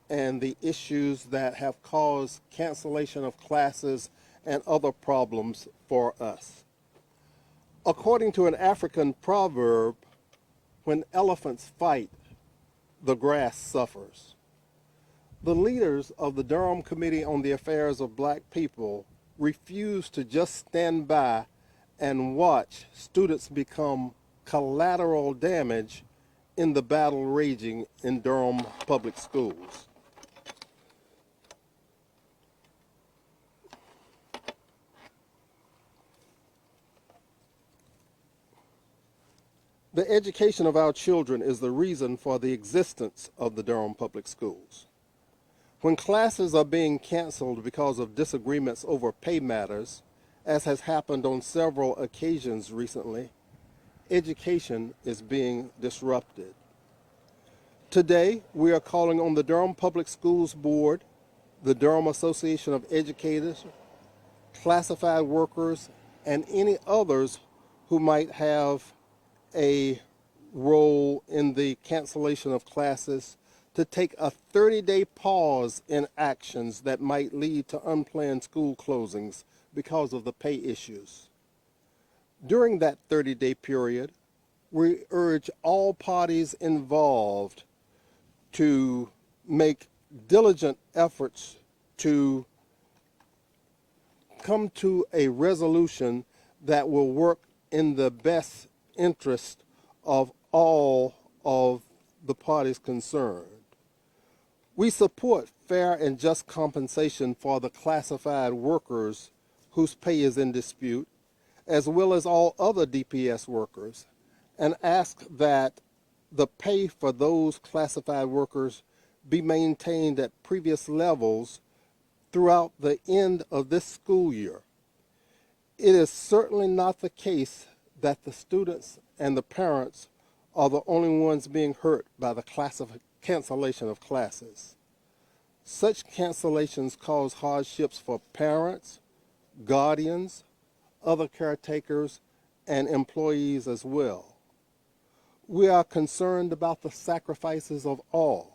and the issues that have caused cancellation of classes and other problems for us. According to an African proverb, when elephants fight, the grass suffers. The leaders of the Durham Committee on the Affairs of Black People refuse to just stand by and watch students become collateral damage in the battle raging in Durham Public Schools. The education of our children is the reason for the existence of the Durham Public Schools. When classes are being canceled because of disagreements over pay matters, as has happened on several occasions recently, education is being disrupted. Today, we are calling on the Durham Public Schools Board, the Durham Association of Educators, classified workers, and any others who might have a role in the cancellation of classes to take a 30-day pause in actions that might lead to unplanned school closings because of the pay issues. During that 30-day period, we urge all parties involved to make diligent efforts to come to a resolution that will work in the best interest of all of the parties concerned. We support fair and just compensation for the classified workers whose pay is in dispute, as well as all other DPS workers, and ask that the pay for those classified workers be maintained at previous levels throughout the end of this school year. It is certainly not the case that the students and the parents are the only ones being hurt by the cancellation of classes. Such cancellations cause hardships for parents, guardians, other caretakers, and employees as well. We are concerned about the sacrifices of all.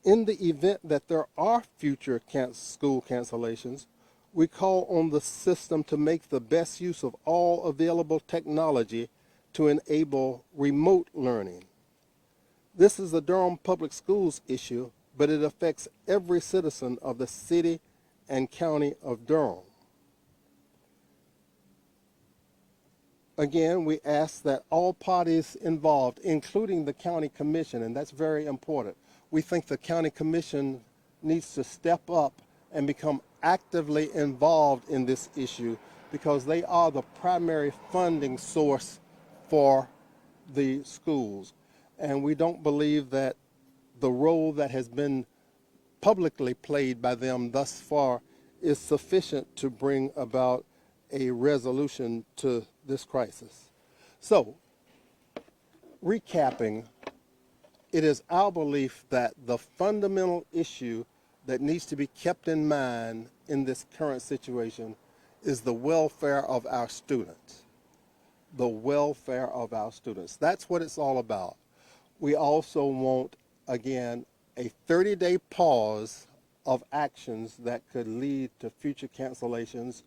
In the event that there are future school cancellations, we call on the system to make the best use of all available technology to enable remote learning. This is a Durham Public Schools issue, but it affects every citizen of the city and county of Durham. Again, we ask that all parties involved, including the county commission, and that's very important. We think the county commission needs to step up and become actively involved in this issue because they are the primary funding source for the schools. And we don't believe that the role that has been publicly played by them thus far is sufficient to bring about a resolution to this crisis. So, recapping, it is our belief that the fundamental issue that needs to be kept in mind in this current situation is the welfare of our students. The welfare of our students. That's what it's all about. We also want, again, a 30-day pause of actions that could lead to future cancellations.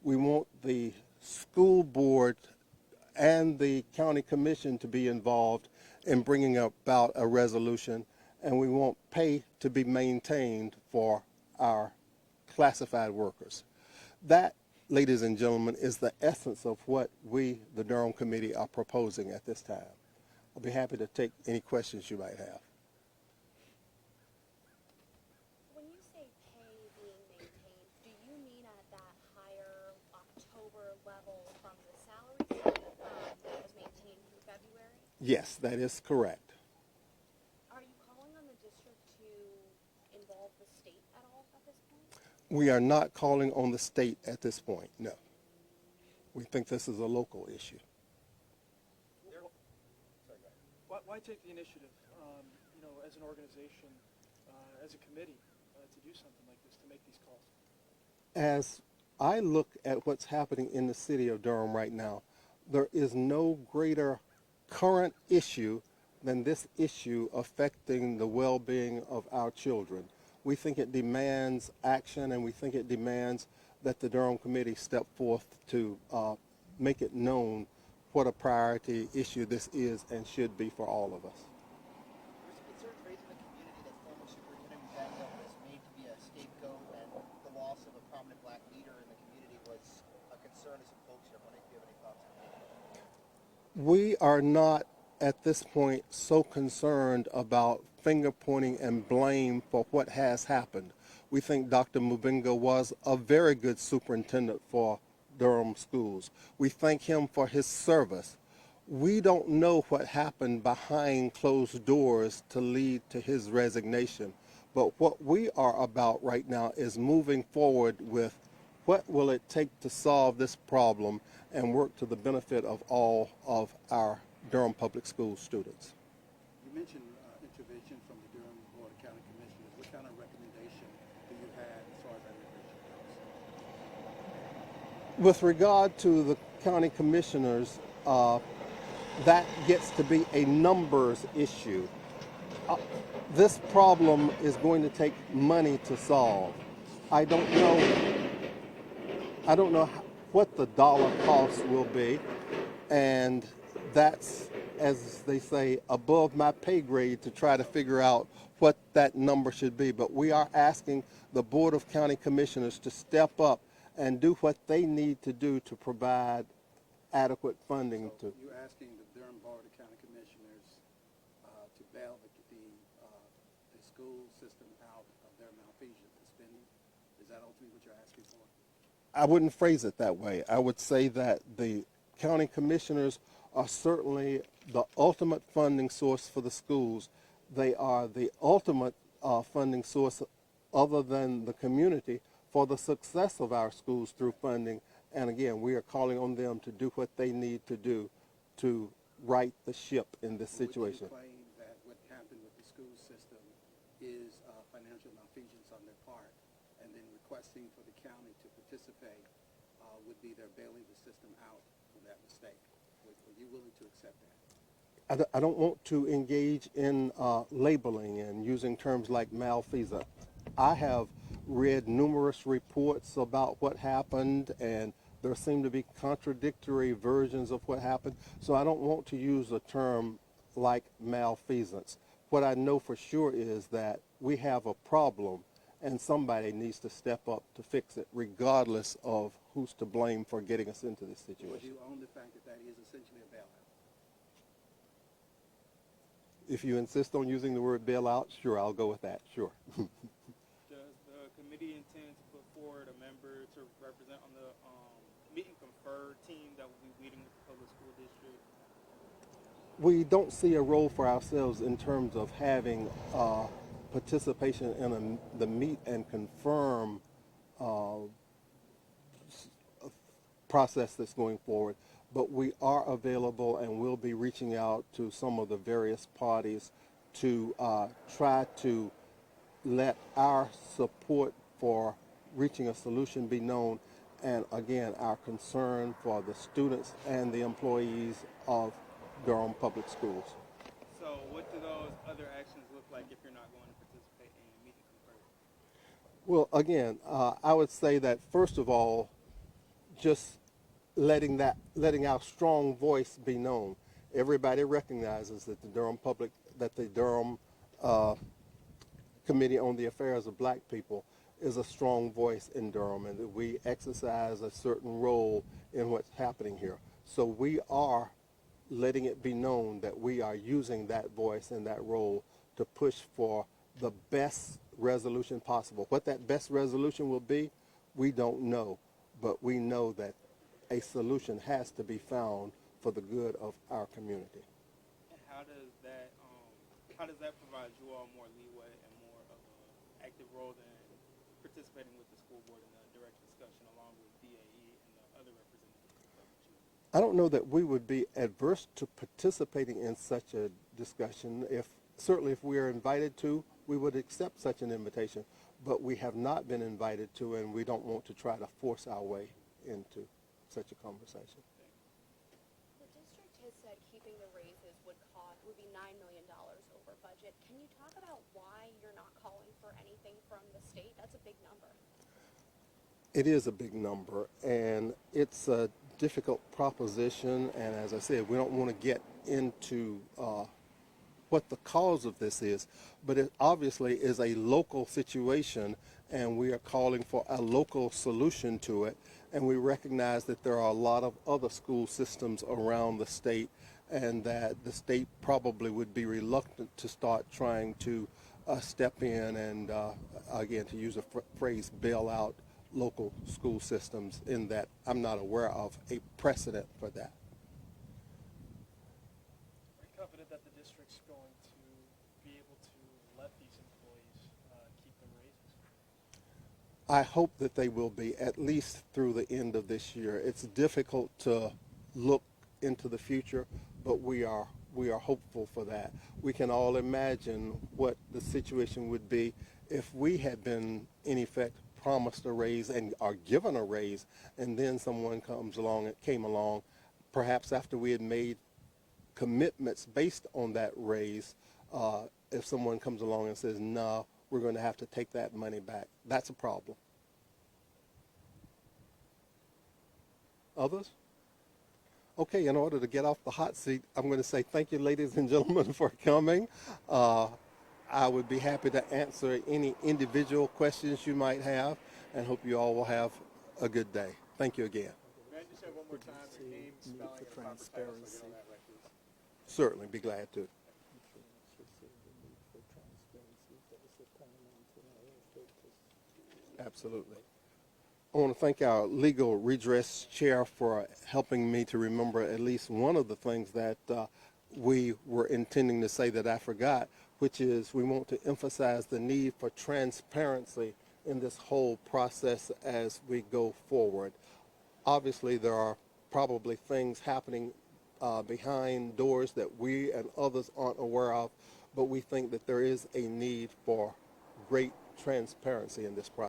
We want the school board and the county commission to be involved in bringing about a resolution, and we want pay to be maintained for our classified workers. That, ladies and gentlemen, is the essence of what we, the Durham Committee, are proposing at this time. I'll be happy to take any questions you might have. When you say pay being maintained, do you mean at that higher October level from the salary that was maintained through February? Yes, that is correct. Are you calling on the district to involve the state at all at this point? We are not calling on the state at this point, no. We think this is a local issue. Why take the initiative, as an organization, as a committee, to do something like this, to make these calls? As I look at what's happening in the city of Durham right now, there is no greater current issue than this issue affecting the well-being of our children. We think it demands action, and we think it demands that the Durham Committee step forth to make it known what a priority issue this is and should be for all of us. There's concerns raised in the community that former Superintendent Muzanga was made to be a scapegoat, and the loss of a prominent black leader in the community was a concern to some folks here. I wonder if you have any thoughts on that. We are not at this point so concerned about finger pointing and blame for what has happened. We think Dr. Mubinga was a very good superintendent for Durham schools. We thank him for his service. We don't know what happened behind closed doors to lead to his resignation. But what we are about right now is moving forward with what will it take to solve this problem and work to the benefit of all of our Durham Public Schools students. You mentioned intervention from the Durham Board of County Commissioners. What kind of recommendation do you have as far as that intervention goes? With regard to the county commissioners, that gets to be a numbers issue. This problem is going to take money to solve. I don't know what the dollar cost will be, and that's, as they say, above my pay grade to try to figure out what that number should be. But we are asking the Board of County Commissioners to step up and do what they need to do to provide adequate funding to. You're asking the Durham Board of County Commissioners to bail the school system out of their malfeasance and spending? Is that ultimately what you're asking for? I wouldn't phrase it that way. I would say that the county commissioners are certainly the ultimate funding source for the schools. They are the ultimate funding source, other than the community, for the success of our schools through funding. And again, we are calling on them to do what they need to do to right the ship in this situation. Would you claim that what happened with the school system is financial malfeasance on their part, and then requesting for the county to participate would be their bailing the system out for that mistake? Are you willing to accept that? I don't want to engage in labeling and using terms like malfeasance. I have read numerous reports about what happened, and there seem to be contradictory versions of what happened. So I don't want to use a term like malfeasance. What I know for sure is that we have a problem, and somebody needs to step up to fix it, regardless of who's to blame for getting us into this Would situation. you own the fact that that is essentially a bailout? If you insist on using the word bailout, sure, I'll go with that, sure. Does the committee intend to put forward a member to represent on the meet and confer team that will be meeting with the public school district? We don't see a role for ourselves in terms of having participation in the meet and confirm process that's going forward. But we are available and will be reaching out to some of the various parties to try to let our support for reaching a solution be known, and again, our concern for the students and the employees of Durham Public Schools. So what do those other actions look like if you're not going to participate in meet and confer? Well, again, I would say that first of all, just letting our strong voice be known. Everybody recognizes that the Durham Committee on the Affairs of Black People is a strong voice in Durham, and that we exercise a certain role in what's happening here. So we are letting it be known that we are using that voice and that role to push for the best resolution possible. What that best resolution will be, we don't know, but we know that a solution has to be found for the good of our community. And how does that provide you all more leeway and more of an active role than participating with the school board in a direct discussion along with DAE and the other representatives? I don't know that we would be adverse to participating in such a discussion. Certainly if we are invited to, we would accept such an invitation, but we have not been invited to, and we don't want to try to force our way into such a conversation. The district has said keeping the raises would would be $9 million over budget. Can you talk about why you're not calling for anything from the state? That's a big number. It is a big number, and it's a difficult proposition. And as I said, we don't want to get into what the cause of this is, but it obviously is a local situation, and we are calling for a local solution to it. And we recognize that there are a lot of other school systems around the state, and that the state probably would be reluctant to start trying to step in and, again, to use a phrase, bail out local school systems, in that I'm not aware of a precedent for that. Are you confident that the district's going to be able to let these employees keep their raises? I hope that they will be, at least through the end of this year. It's difficult to look into the future, but we are hopeful for that. We can all imagine what the situation would be if we had been, in effect, promised a raise and are given a raise, and then someone came along, perhaps after we had made commitments based on that raise. If someone comes along and says, no, we're going to have to take that money back, that's a problem. Others? Okay, in order to get off the hot seat, I'm going to say thank you, ladies and gentlemen, for coming. I would be happy to answer any individual questions you might have, and hope you all will have a good day. Thank you again. May I just have one more time, your name, spelling, and proper title, so I get all that right, please? Certainly, be glad to. Absolutely. I want to thank our legal redress chair for helping me to remember at least one of the things that we were intending to say that I forgot, which is we want to emphasize the need for transparency in this whole process as we go forward. Obviously, there are probably things happening behind doors that we and others aren't aware of, but we think that there is a need for great transparency in this process.